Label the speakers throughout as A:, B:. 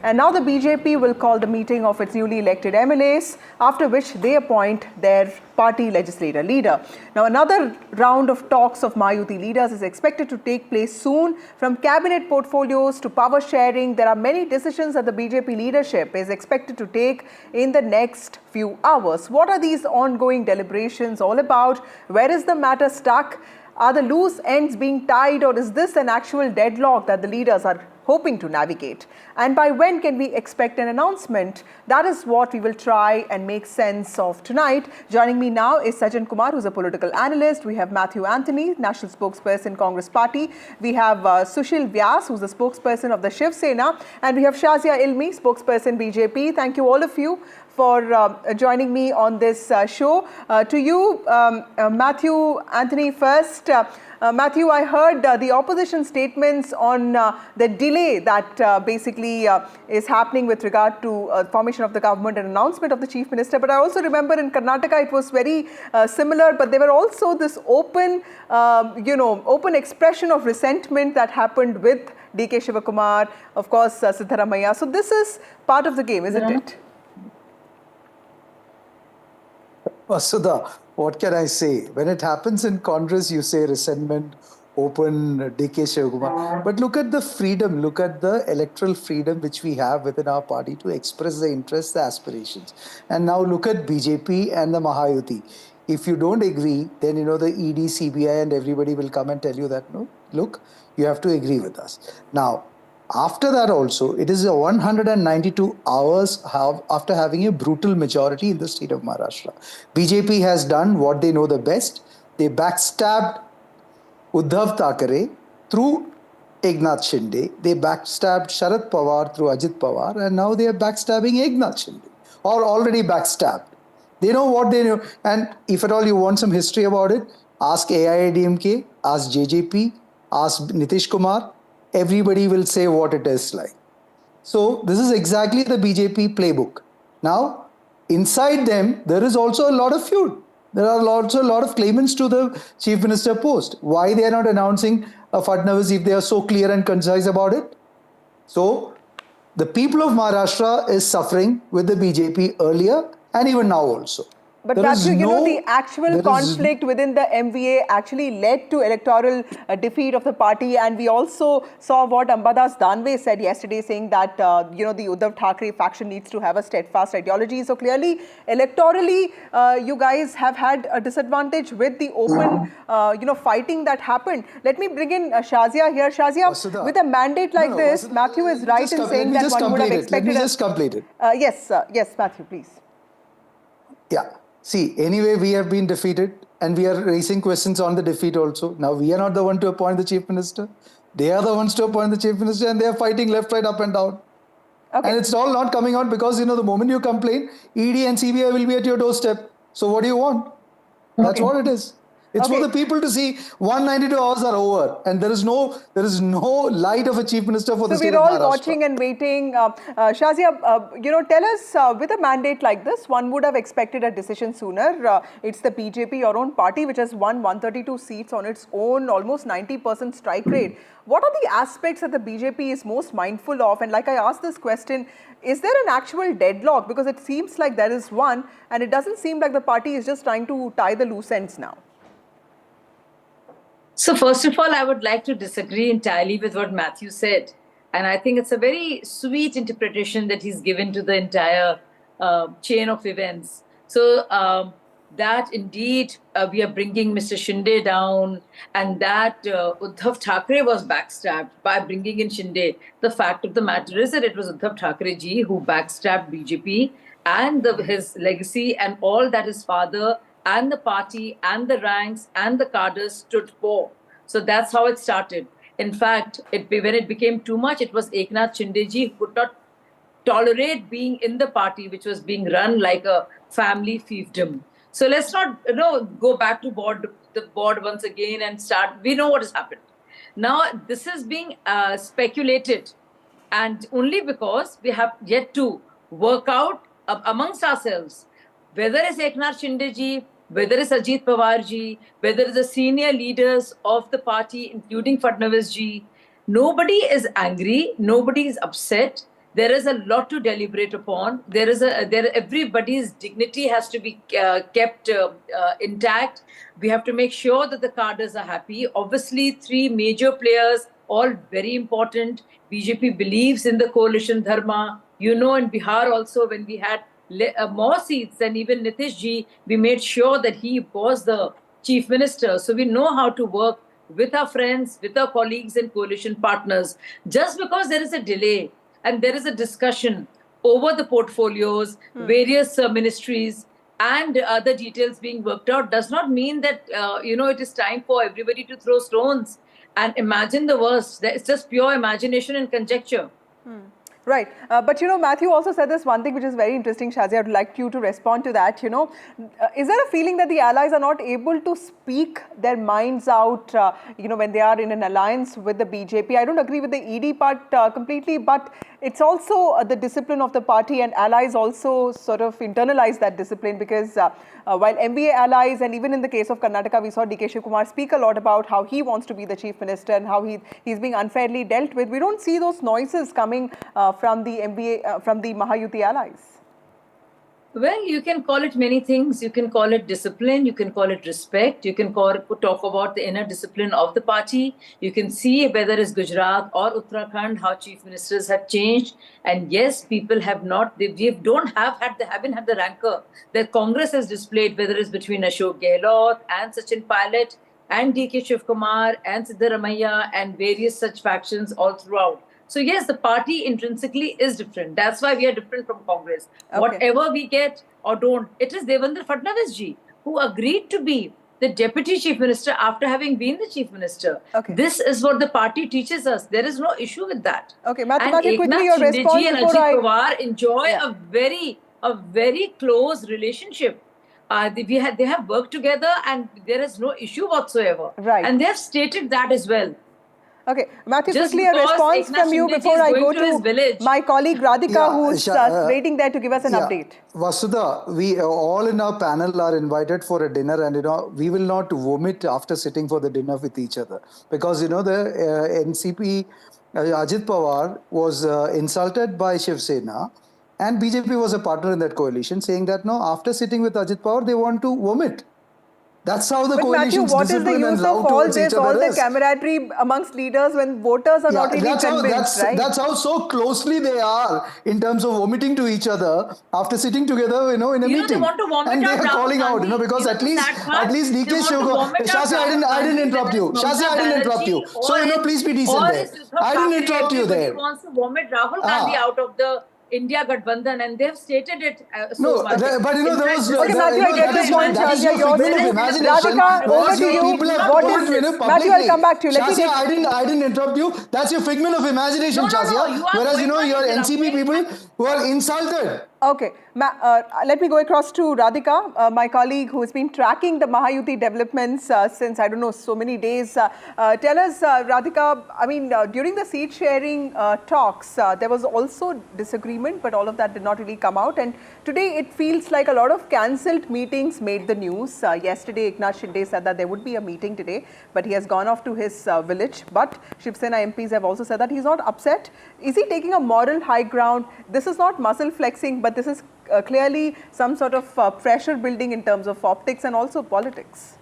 A: And now the BJP will call the meeting of its newly elected MLAs, after which they appoint their party legislator leader. Now, another round of talks of Mahayuti leaders is expected to take place soon. From cabinet portfolios to power sharing, there are many decisions that the BJP leadership is expected to take in the next few hours. What are these ongoing deliberations all about? Where is the matter stuck? Are the loose ends being tied, or is this an actual deadlock that the leaders are hoping to navigate? And by when can we expect an announcement? That is what we will try and make sense of tonight. Joining me now is Sajjan Kumar, who's a political analyst. We have Matthew Anthony, national spokesperson, Congress Party. We have Sushil Vyas, who's the spokesperson of the Shiv Sena. And we have Shazia Ilmi, spokesperson, BJP. Thank you all of you for joining me on this show. To you, Matthew Anthony first. Matthew, I heard the opposition statements on the delay that basically is happening with regard to formation of the government and announcement of the chief minister. But I also remember in Karnataka it was very similar, but there were also this open, open expression of resentment that happened with D.K. Shivakumar, of course, Siddharamaiah. So this is part of the game, isn't it?
B: Vasudha, what can I say? When it happens in Congress, you say resentment, open, D.K. Shivakumar. But look at the freedom, look at the electoral freedom which we have within our party to express the interests, the aspirations. And now look at BJP and the Mahayuti. If you don't agree, then the ED, CBI and everybody will come and tell you that, no, look, you have to agree with us. Now, after that also, it is 192 hours after having a brutal majority in the state of Maharashtra. BJP has done what they know the best. They backstabbed Uddhav Thackeray through Eknath Shinde. They backstabbed Sharad Pawar through Ajit Pawar, and now they are backstabbing Eknath Shinde, or already backstabbed. They know what they know. And if at all you want some history about it, ask AIADMK, ask JJP, ask Nitish Kumar. Everybody will say what it is like. So this is exactly the BJP playbook. Now, inside them, there is also a lot of feud. There are also a lot of claimants to the chief minister post. Why they are not announcing a Fadnavis if they are so clear and concise about it? So the people of Maharashtra is suffering with the BJP earlier and even now also.
A: But Matthew, the actual conflict within the MVA actually led to electoral defeat of the party. And we also saw what Ambadas Danve said yesterday, saying that, the Uddhav Thackeray faction needs to have a steadfast ideology. So clearly, electorally, you guys have had a disadvantage with the open, fighting that happened. Let me bring in Shazia here. Shazia, with a mandate like this, Matthew is right in saying that one would have expected...
B: Let me just complete it.
A: Yes, Matthew, please.
B: Yeah. See, anyway, we have been defeated and we are raising questions on the defeat also. Now, we are not the one to appoint the chief minister. They are the ones to appoint the chief minister, and they are fighting left, right, up and down. Okay. And it's all not coming out because, the moment you complain, ED and CBI will be at your doorstep. So what do you want? That's what it is. It's for the people to see 192 hours are over and there is no light of a chief minister for the state of Maharashtra.
A: So we're all watching and waiting. Shazia, tell us, with a mandate like this, one would have expected a decision sooner. It's the BJP, your own party, which has won 132 seats on its own, almost 90% strike rate. What are the aspects that the BJP is most mindful of? And like I asked this question, is there an actual deadlock? Because it seems like there is one, and it doesn't seem like the party is just trying to tie the loose ends now.
C: So first of all, I would like to disagree entirely with what Matthew said. And I think it's a very sweet interpretation that he's given to the entire chain of events. So that indeed we are bringing Mr. Shinde down, and that Uddhav Thackeray was backstabbed by bringing in Shinde. The fact of the matter is that it was Uddhav Thackeray ji who backstabbed BJP and his legacy and all that his father and the party and the ranks and the cadres stood for. So that's how it started. In fact, when it became too much, it was Eknath Shinde ji who could not tolerate being in the party, which was being run like a family fiefdom. So let's not go back to the board once again and start. We know what has happened. Now, this is being speculated, and only because we have yet to work out amongst ourselves whether it's Eknath Shinde ji, whether it's Ajit Pawar ji, whether it's the senior leaders of the party, including Fadnavis ji, nobody is angry, nobody is upset. There is a lot to deliberate upon. Everybody's dignity has to be kept intact. We have to make sure that the cadres are happy. Obviously, three major players, all very important. BJP believes in the coalition dharma. You know, in Bihar also, when we had more seats than even Nitish ji, we made sure that he was the chief minister. So we know how to work with our friends, with our colleagues and coalition partners. Just because there is a delay and there is a discussion over the portfolios, various ministries, and other details being worked out does not mean that it is time for everybody to throw stones and imagine the worst. It's just pure imagination and conjecture.
A: Right. But, Matthew also said this one thing which is very interesting, Shazia. I'd like you to respond to that. Is there a feeling that the allies are not able to speak their minds out, when they are in an alliance with the BJP? I don't agree with the ED part completely, but it's also the discipline of the party, and allies also sort of internalize that discipline because while MBA allies, and even in the case of Karnataka, we saw DK Shiv Kumar speak a lot about how he wants to be the chief minister and how he's being unfairly dealt with. We don't see those noises coming from the MBA, from the Mahayuti allies.
C: Well, you can call it many things. You can call it discipline. You can call it respect. You can talk about the inner discipline of the party. You can see whether it's Gujarat or Uttarakhand, how chief ministers have changed. And yes, people have not, they haven't had the rancor that Congress has displayed, whether it's between Ashok Gehlot and Sachin Pilot and DK Shiv Kumar and Siddaramaiah and various such factions all throughout. So yes, the party intrinsically is different. That's why we are different from Congress. Okay. Whatever we get or don't, it is Devendra Fadnavis ji who agreed to be the deputy chief minister after having been the chief minister. Okay. This is what the party teaches us. There is no issue with that.
A: Okay, Matthew, quickly your response
C: and Ajit Pawar enjoy a very close relationship. They have worked together and there is no issue whatsoever.
A: Right.
C: And they have stated that as well.
A: Okay, Matthew, quickly a response from you before I go to my colleague Radhika, who's waiting there to give us an update.
B: Vasudha, we all in our panel are invited for a dinner, and we will not vomit after sitting for the dinner with each other because the NCP Ajit Pawar was insulted by Shiv Sena, and BJP was a partner in that coalition, saying that after sitting with Ajit Pawar, they want to vomit. That's how the coalition's discipline and love towards each other
A: all the camaraderie amongst leaders when voters are not really convinced, right?
B: That's how so closely they are in terms of vomiting to each other after sitting together, in a meeting.
C: They want to vomit
B: and they
C: out
B: are calling out, because at least DK Shiv. Shazia, I didn't interrupt you. Shazia, I didn't interrupt you. So, please be decent there. I didn't interrupt you there.
C: He wants to vomit Rahul Gandhi out of the India Gathbandhan, and they have stated it.
B: But there was
A: okay, Matthew, I get this point. Shazia, Radhika, over to you. What is Matthew? I'll come back to you.
B: Shazia, I didn't interrupt you. That's your figment of imagination, Shazia. Whereas your NCP people who are insulted.
A: Okay, let me go across to Radhika, my colleague who has been tracking the Mahayuti developments since, I don't know, so many days. Tell us, Radhika, during the seat sharing talks, there was also disagreement, but all of that did not really come out. And today it feels like a lot of cancelled meetings made the news. Yesterday, Eknath Shinde said that there would be a meeting today, but he has gone off to his village. But Shiv Sena MPs have also said that he's not upset. Is he taking a moral high ground? This is not muscle flexing, but this is clearly some sort of pressure building in terms of optics and also politics.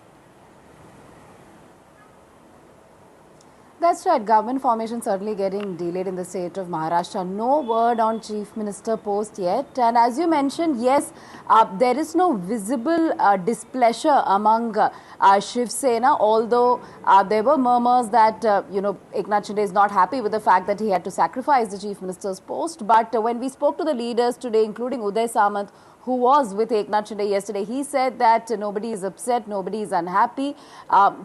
D: That's right. Government formation certainly getting delayed in the state of Maharashtra. No word on Chief Minister post yet. And as you mentioned, yes, there is no visible displeasure among Shiv Sena, although there were murmurs that, Eknath Shinde is not happy with the fact that he had to sacrifice the Chief Minister's post. But when we spoke to the leaders today, including Uday Samant, who was with Eknath Shinde yesterday, he said that nobody is upset, nobody is unhappy.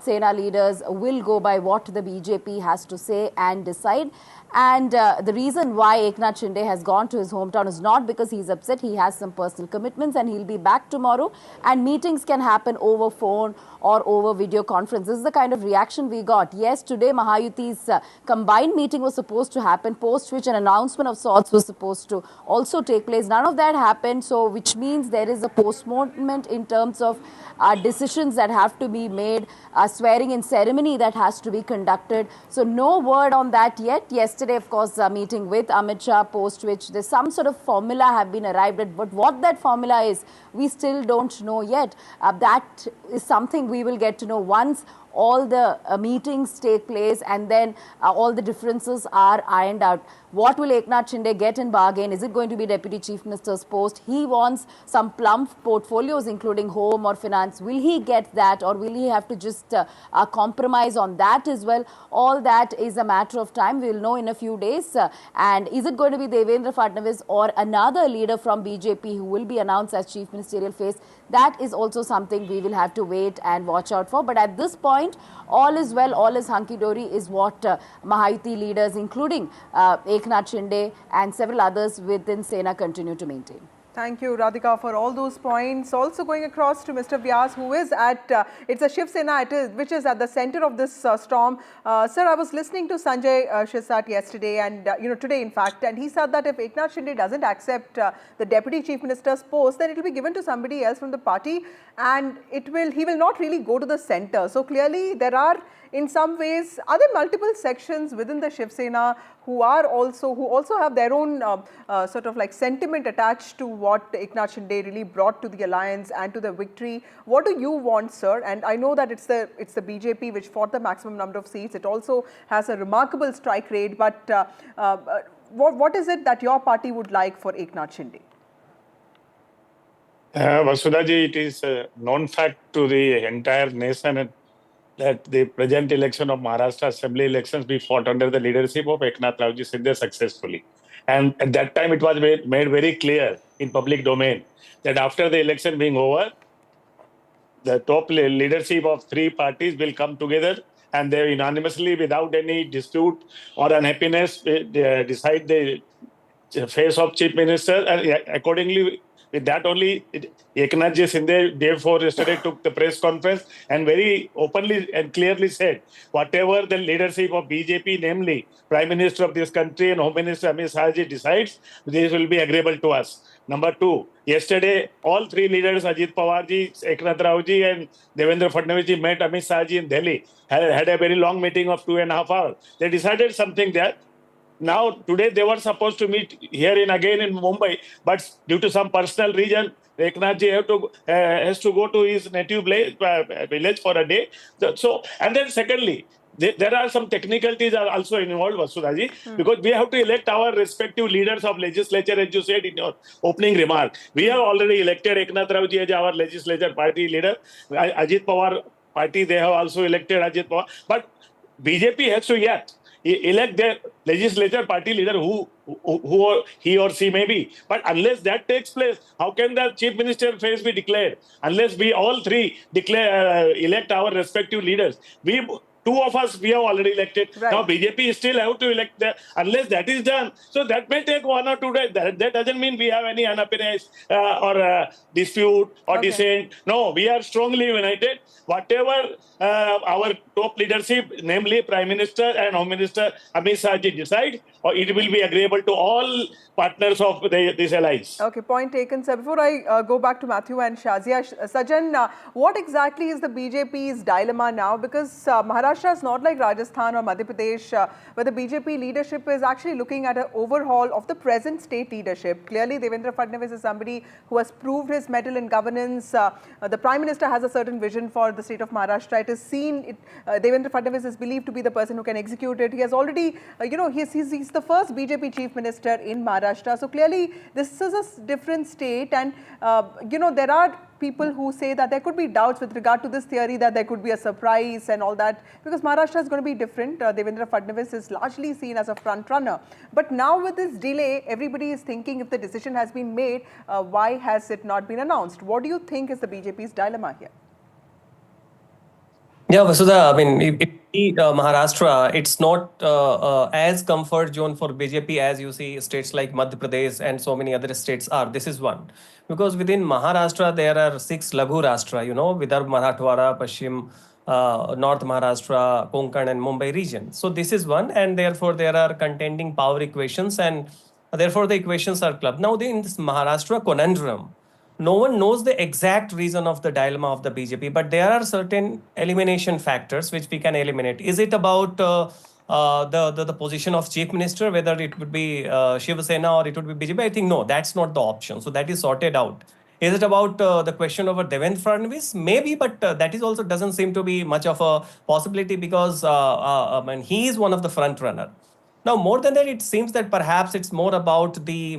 D: Sena leaders will go by what the BJP has to say and decide. And the reason why Eknath Shinde has gone to his hometown is not because he's upset. He has some personal commitments and he'll be back tomorrow. And meetings can happen over phone or over video conference. This is the kind of reaction we got. Yes, today Mahayuti's combined meeting was supposed to happen, post which an announcement of sorts was supposed to also take place. None of that happened, so which means there is a postponement in terms of decisions that have to be made, a swearing in ceremony that has to be conducted. So no word on that yet. Yes, yesterday, of course, meeting with Amit Shah, post which there's some sort of formula have been arrived at. But what that formula is, we still don't know yet. That is something we will get to know once all the meetings take place and then all the differences are ironed out. What will Eknath Shinde get in bargain? Is it going to be Deputy Chief Minister's post? He wants some plump portfolios, including home or finance. Will he get that, or will he have to just compromise on that as well? All that is a matter of time. We will know in a few days. And is it going to be Devendra Fadnavis or another leader from BJP who will be announced as Chief Ministerial face? That is also something we will have to wait and watch out for. But at this point, all is well, all is hunky-dory is what Mahayuti leaders, including Eknath Shinde and several others within Sena, continue to maintain.
A: Thank you, Radhika, for all those points. Also going across to Mr. Vyas, who is at, it's a Shiv Sena, which is at the center of this storm. Sir, I was listening to Sanjay Shisat yesterday and, today in fact, and he said that if Eknath Shinde doesn't accept the Deputy Chief Minister's post, then it will be given to somebody else from the party and he will not really go to the center. So clearly there are, in some ways, other multiple sections within the Shiv Sena who also have their own sort of like sentiment attached to what Eknath Shinde really brought to the alliance and to the victory. What do you want, sir? And I know that it's the BJP which fought the maximum number of seats. It also has a remarkable strike rate. But what is it that your party would like for Eknath Shinde?
E: Vasudhaji, it is a known fact to the entire nation that the present election of Maharashtra Assembly elections be fought under the leadership of Eknath Shinde successfully. And at that time, it was made very clear in public domain that after the election being over, the top leadership of three parties will come together and they unanimously, without any dispute or unhappiness, decide the face of Chief Minister. And accordingly, with that only, Eknath Shinde, day before yesterday, took the press conference and very openly and clearly said, whatever the leadership of BJP, namely Prime Minister of this country and Home Minister Amit Shah decides, this will be agreeable to us. Number two, yesterday, all three leaders, Ajit Pawar ji, Eknath ji and Devendra Fadnavis ji met Amit Shah ji in Delhi, had a very long meeting of 2.5 hours. They decided something there. Now, today they were supposed to meet here again in Mumbai, but due to some personal reason, Eknath ji has to go to his native village for a day. So, and then secondly, there are some technicalities are also involved, Vasudhaji, because we have to elect our respective leaders of legislature, as you said in your opening remark. We have already elected Eknath ji as our legislature party leader. Ajit Pawar party, they have also elected Ajit Pawar. But BJP has to elect their legislature party leader who he or she may be. But unless that takes place, how can the Chief Minister face be declared? Unless we all three elect our respective leaders. Two of us, we have already elected. Right. Now, BJP still have to elect unless that is done. So that may take 1 or 2 days. That doesn't mean we have any unhappiness or dispute or dissent. No, we are strongly united. Whatever our top leadership, namely Prime Minister and Home Minister Amit Shah ji decide, or it will be agreeable to all partners of this alliance.
A: Okay, point taken, sir. Before I go back to Matthew and Shazia, Sajan, what exactly is the BJP's dilemma now? Because Maharashtra is not like Rajasthan or Madhya Pradesh, where the BJP leadership is actually looking at an overhaul of the present state leadership. Clearly, Devendra Fadnavis is somebody who has proved his mettle in governance. The Prime Minister has a certain vision for the state of Maharashtra. It is seen, Devendra Fadnavis is believed to be the person who can execute it. He has already, he's the first BJP chief minister in Maharashtra. So clearly, this is a different state, and there are people who say that there could be doubts with regard to this theory that there could be a surprise and all that, because Maharashtra is going to be different. Devendra Fadnavis is largely seen as a front runner. But now with this delay, everybody is thinking if the decision has been made, why has it not been announced? What do you think is the BJP's dilemma here?
F: Yeah, Vasudha, I mean, Maharashtra, it's not as comfort zone for BJP as you see states like Madhya Pradesh and so many other states are. This is one. Because within Maharashtra, there are 6 Laghu Rashtra, Vidarbha, Marathwada, Pashchim, North Maharashtra, Konkan and Mumbai region. So this is one, and therefore there are contending power equations, and therefore the equations are clubbed. Now in this Maharashtra conundrum, no one knows the exact reason of the dilemma of the BJP, but there are certain elimination factors which we can eliminate. Is it about the position of chief minister, whether it would be Shiv Sena or it would be BJP. I think no, that's not the option. So that is sorted out. Is it about the question over Devendra Fadnavis? Maybe, but that is also doesn't seem to be much of a possibility because I mean, he is one of the front runner. Now, more than that, it seems that perhaps it's more about the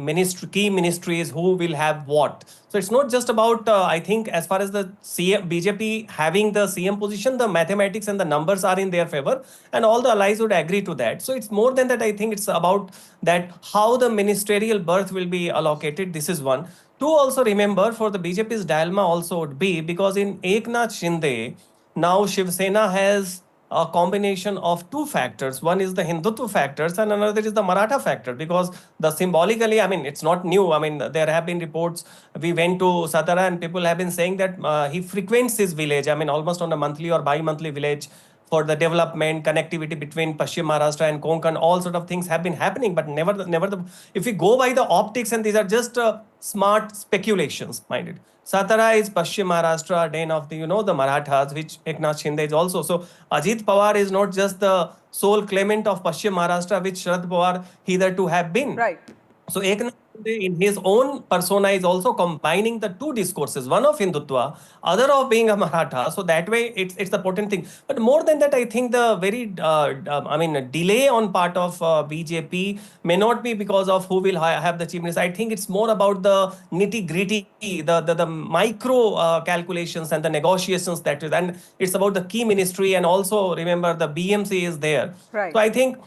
F: key ministries who will have what. So it's not just about, I think, as far as the BJP having the CM position, the mathematics and the numbers are in their favor, and all the allies would agree to that. So it's more than that. I think it's about that how the ministerial berth will be allocated. This is one. Two, also remember for the BJP's dilemma also would be because in Eknath Shinde, now Shiv Sena has a combination of two factors. One is the Hindutva factors and another is the Maratha factor, because the symbolically, I mean, it's not new. I mean, there have been reports. We went to Satara and people have been saying that he frequents his village. I mean, almost on a monthly or bi-monthly village for the development, connectivity between Paschim Maharashtra and Konkan, all sort of things have been happening, but never if we go by the optics, and these are just smart speculations, minded. Satara is Paschim Maharashtra, den of the, the Marathas, which Eknath Shinde is also. So Ajit Pawar is not just the sole claimant of Paschim Maharashtra, which Sharad Pawar hitherto have been.
A: Right.
F: So Eknath in his own persona is also combining the two discourses, one of Hindutva, other of being a Maratha. So that way it's the potent thing. But more than that, I think the very, delay on part of BJP may not be because of who will have the chief minister. I think it's more about the nitty gritty, the micro calculations and the negotiations that is, and it's about the key ministry. And also remember the BMC is there.
A: Right.
F: So I think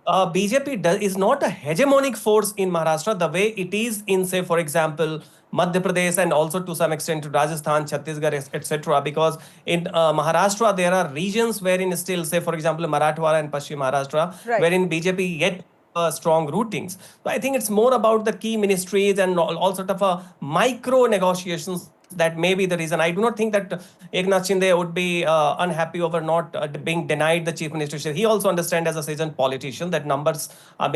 F: BJP is not a hegemonic force in Maharashtra the way it is in, say, for example, Madhya Pradesh and also to some extent to Rajasthan, Chhattisgarh, etc. Because in Maharashtra, there are regions wherein still, say, for example, Marathwada and Paschim Maharashtra,
A: right,
F: wherein BJP yet strong rootings. So I think it's more about the key ministries and all sort of micro negotiations. That may be the reason. I do not think that Eknath Shinde would be unhappy over not being denied the chief ministership. He also understands as a seasoned politician that numbers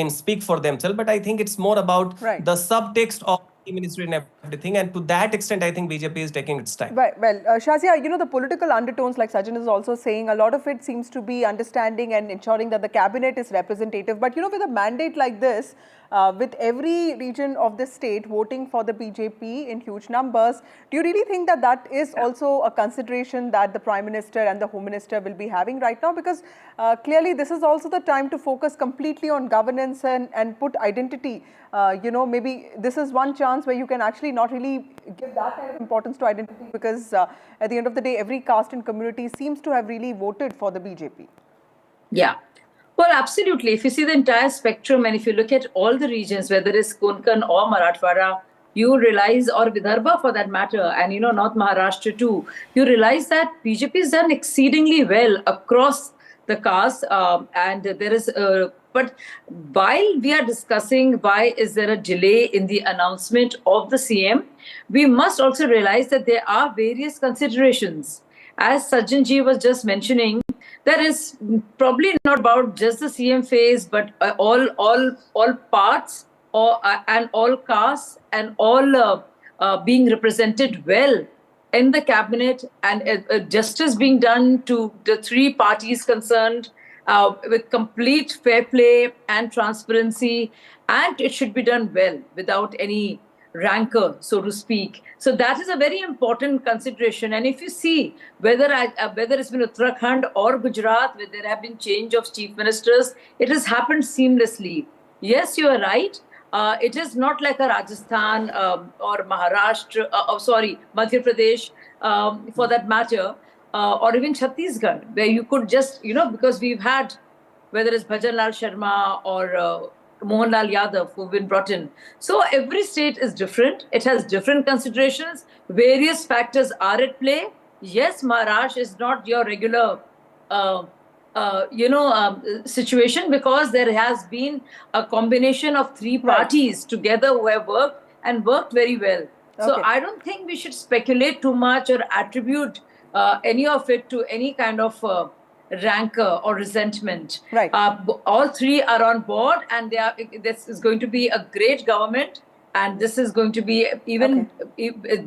F: speak for themselves. But I think it's more about
A: right,
F: the subtext of the ministry and everything. And to that extent, I think BJP is taking its time.
A: Well, Shazia, the political undertones, like Sajjan is also saying, a lot of it seems to be understanding and ensuring that the cabinet is representative. But, with a mandate like this, with every region of the state voting for the BJP in huge numbers, do you really think that that is also a consideration that the Prime Minister and the Home Minister will be having right now? Because clearly this is also the time to focus completely on governance and put identity. Maybe this is one chance where you can actually not really give that kind of importance to identity, because at the end of the day, every caste and community seems to have really voted for the BJP.
C: Yeah. Well, absolutely. If you see the entire spectrum and if you look at all the regions, whether it's Konkan or Marathwada, you realize, or Vidarbha for that matter, and North Maharashtra too, you realize that BJP has done exceedingly well across the caste, and there is but while we are discussing why is there a delay in the announcement of the CM, we must also realize that there are various considerations. As Sajjan ji was just mentioning, that is probably not about just the CM phase, but all parts and all castes and all being represented well in the cabinet, and justice being done to the three parties concerned with complete fair play and transparency, and it should be done well without any rancor, so to speak. So that is a very important consideration. And if you see whether it's been Uttarakhand or Gujarat, where there have been change of chief ministers, it has happened seamlessly. Yes, you are right. It is not like a Rajasthan or Maharashtra, Madhya Pradesh, for that matter, or even Chhattisgarh, where you could just, because we've had, whether it's Bhajan Lal Sharma or Mohanlal Yadav who've been brought in. So every state is different. It has different considerations. Various factors are at play. Yes, Maharashtra is not your regular, situation, because there has been a combination of three parties together who have worked very well. So I don't think we should speculate too much or attribute any of it to any kind of rancor or resentment.
A: Right.
C: All three are on board, and this is going to be a great government, and this is going to be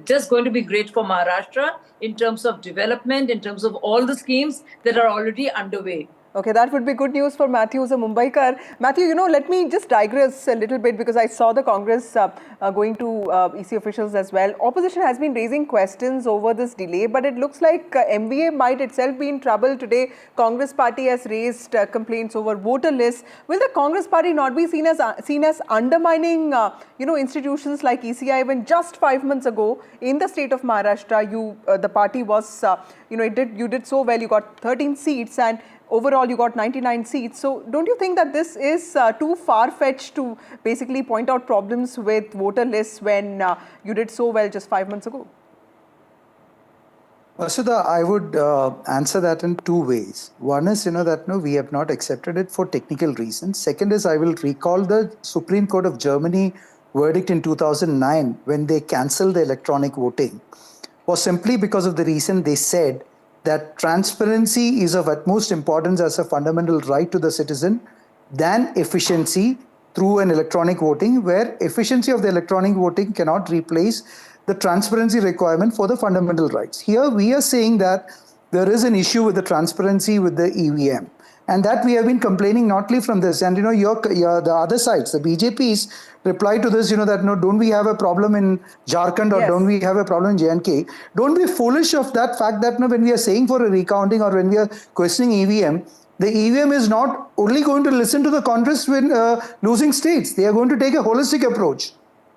C: just going to be great for Maharashtra in terms of development, in terms of all the schemes that are already underway.
A: Okay, that would be good news for Matthew, who's a Mumbaikar. Matthew, let me just digress a little bit because I saw the Congress going to EC officials as well. Opposition has been raising questions over this delay, but it looks like MVA might itself be in trouble today. Congress party has raised complaints over voter lists. Will the Congress party not be seen as undermining, institutions like ECI when just 5 months ago in the state of Maharashtra, the party was, you did so well. You got 13 seats and overall, you got 99 seats. So, don't you think that this is too far-fetched to basically point out problems with voter lists when you did so well just 5 months ago?
B: Sudha, I would answer that in two ways. One is, that no, we have not accepted it for technical reasons. Second is, I will recall the Supreme Court of Germany verdict in 2009 when they cancelled the electronic voting was simply because of the reason they said that transparency is of utmost importance as a fundamental right to the citizen than efficiency through an electronic voting, where efficiency of the electronic voting cannot replace the transparency requirement for the fundamental rights. Here we are saying that there is an issue with the transparency with the EVM. And that we have been complaining not only from this. And the other sides, the BJP's reply to this, that no, don't we have a problem in Jharkhand or don't we have a problem in J&K? Don't be foolish of that fact that when we are saying for a recounting or when we are questioning EVM, the EVM is not only going to listen to the Congress when losing states. They are going to take a holistic approach.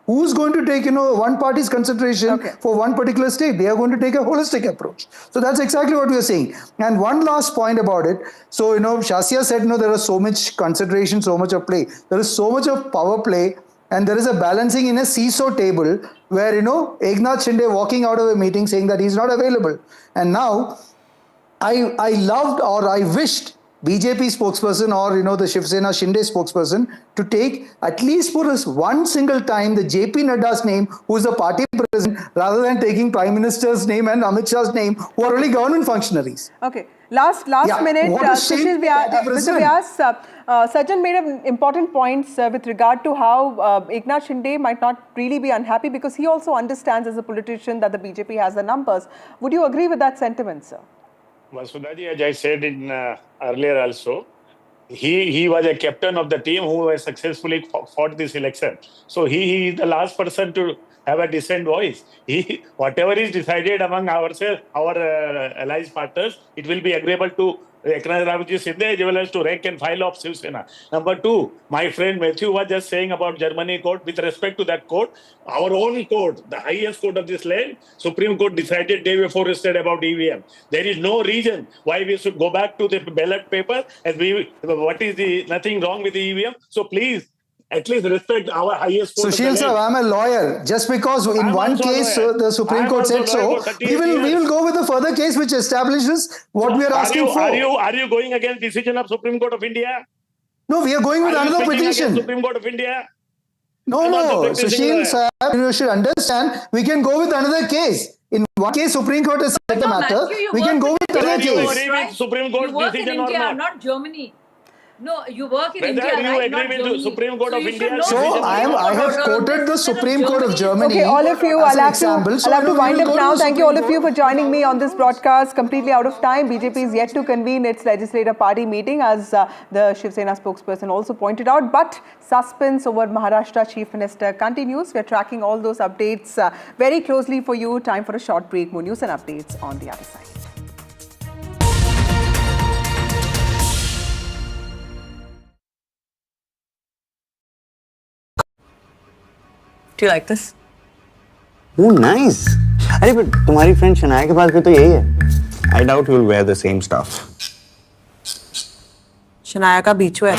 B: Who's going to take, one party's consideration for one particular state? They are going to take a holistic approach. So that's exactly what we are saying. And one last point about it. So, Shasya said, there is so much consideration, so much of play. There is so much of power play and there is a balancing in a seesaw table where, Eknath Shinde walking out of a meeting saying that he's not available. And now I loved or I wished BJP spokesperson or, the Shiv Sena Shinde spokesperson to take at least for us one single time the JP Nadda's name, who is the party president, rather than taking Prime Minister's name and Amit Shah's name, who are only government functionaries.
A: Okay. Last minute, Mr. Vyas, Sajjan made an important points with regard to how Eknath Shinde might not really be unhappy because he also understands as a politician that the BJP has the numbers. Would you agree with that sentiment, sir?
E: Vasudhaji, as I said in earlier also, he was a captain of the team who has successfully fought this election. So he is the last person to have a decent voice. Whatever is decided among ourselves, our allies partners, it will be agreeable to Eknath Shinde as well as to rank and file of Shiv Sena. Number two, my friend Matthew was just saying about Germany court. With respect to that court, our own court, the highest court of this land, Supreme Court decided day before yesterday about EVM. There is no reason why we should go back to the ballot paper and nothing wrong with the EVM. So please, at least respect our highest court.
B: Sushil sir, I'm a lawyer. Just because in one case the Supreme Court said so, we will go with a further case which establishes what we are asking for.
E: Are you going against decision of Supreme Court of India?
B: No, we are going with another petition.
E: Supreme Court of India?
B: No, Sushil sir, you should understand, we can go with another case. In one case, Supreme Court has said the matter, we can go with another case.
E: You agree with Supreme Court decision or not?
C: Not Germany. No, you work in
E: Whether
C: India,
E: you
C: right?
E: agree with the Supreme Court of India.
B: So I have quoted the Supreme Court of Germany.
A: Okay, all of you, I'll have to wind up now. Thank you all of you for joining me on this broadcast. Completely out of time. BJP is yet to convene its legislative party meeting, as the Shiv Sena spokesperson also pointed out. But suspense over Maharashtra Chief Minister continues. We're tracking all those updates very closely for you. Time for a short break. More news and updates on the other side.
G: Do you like this?
H: Oh, nice. अरे but तुम्हारी friend Shanaya के पास भी तो यही है. I doubt you'll wear the same stuff.
G: Shanaya का बीच है.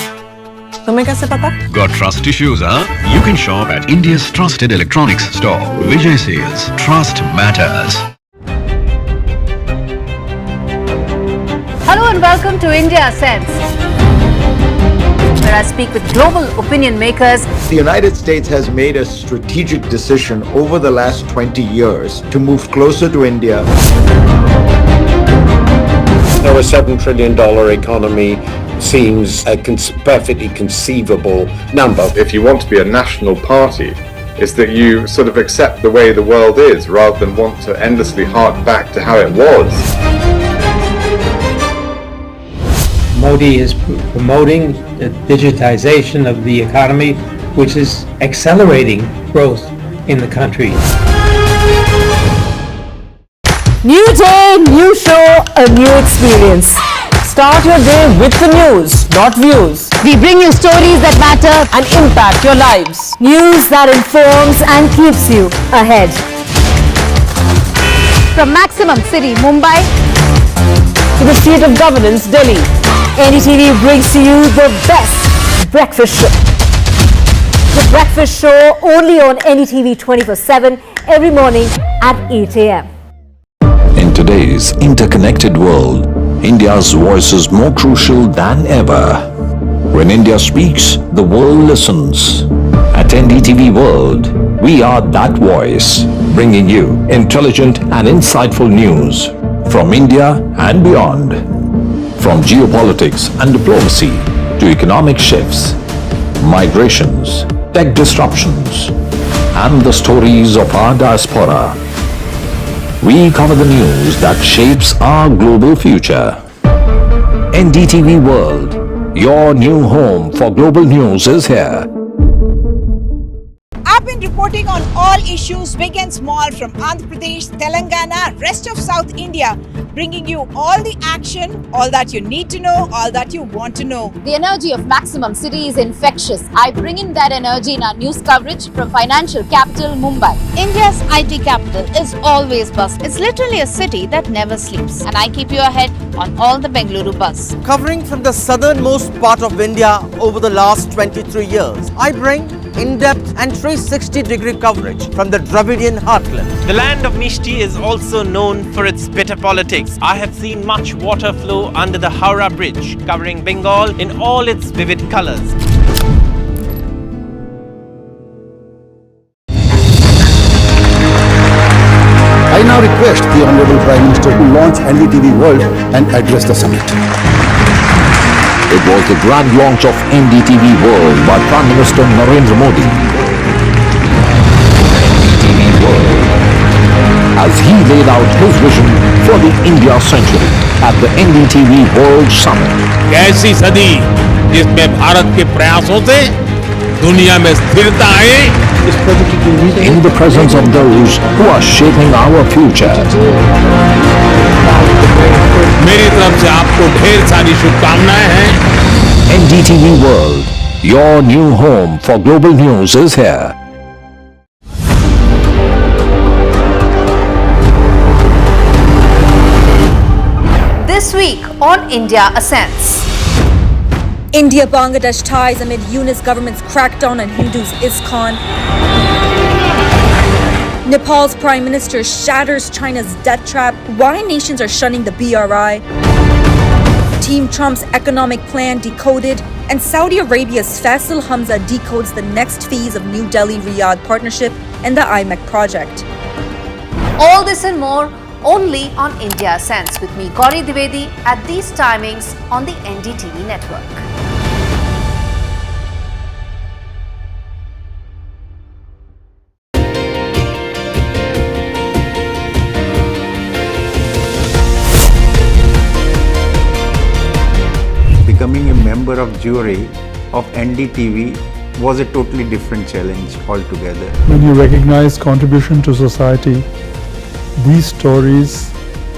G: तुम्हें कैसे पता?
I: Got trust issues, huh? You can shop at India's trusted electronics store, Vijay Sales. Trust matters.
J: Hello and welcome to India Sense, where I speak with global opinion makers.
K: The United States has made a strategic decision over the last 20 years to move closer to India.
L: Now, a $7 trillion economy seems a perfectly conceivable number.
M: If you want to be a national party, it's that you sort of accept the way the world is rather than want to endlessly hark back to how it was.
N: Modi is promoting the digitization of the economy, which is accelerating growth in the country.
O: New day, new show, a new experience. Start your day with the news, not views.
J: We bring you stories that matter
O: And impact your lives.
J: news that informs and keeps you ahead. From Maximum City, Mumbai,
O: To the state of governance, Delhi. NDTV brings to you the best breakfast show. The breakfast show only on NDTV 24/7 every morning at 8 a.m.
I: In today's interconnected world, India's voice is more crucial than ever. When India speaks, the world listens. At NDTV World, we are that voice, bringing you intelligent and insightful news from India and beyond. From geopolitics and diplomacy to economic shifts, migrations, tech disruptions, and the stories of our diaspora. We cover the news that shapes our global future. NDTV World, your new home for global news is here.
P: I've been reporting on all issues big and small from Andhra Pradesh, Telangana, rest of South India, bringing you all the action, all that you need to know, all that you want to know.
D: The energy of Maximum City is infectious. I bring in that energy in our news coverage from financial capital Mumbai.
J: India's IT capital is always buzz. It's literally a city that never sleeps.
D: And I keep you ahead on all the Bengaluru buzz.
Q: Covering from the southernmost part of India over the last 23 years, I bring in-depth and 360-degree coverage from the Dravidian heartland.
R: The land of Mishti is also known for its bitter politics. I have seen much water flow under the Howrah Bridge, covering Bengal in all its vivid colors.
S: I now request the Honorable Prime Minister to launch NDTV World and address the summit.
I: It was the grand launch of NDTV World by Prime Minister Narendra Modi. NDTV World, as he laid out his vision for the India century at the NDTV World Summit.
T: ऐसी सदी जिसमें भारत के प्रयासों से दुनिया में स्थिरता आए.
I: In the presence of those who are shaping our future.
T: मेरी तरफ से आपको ढेर सारी शुभकामनाएं हैं.
I: NDTV World, your new home for global news is here.
J: This week on India Ascends.
U: India-Bangladesh ties amid UNIS government's crackdown on Hindus' ISKCON. Nepal's Prime Minister shatters China's debt trap. Why nations are shunning the BRI. Team Trump's economic plan decoded. And Saudi Arabia's Faisal Hamza decodes the next phase of New Delhi-Riyadh partnership and the IMEC project.
J: All this and more only on India Ascends with me, Gauri Dwivedi, at these timings on the NDTV network.
K: Becoming a member of jury of NDTV was a totally different challenge altogether.
V: When you recognize contribution to society, these stories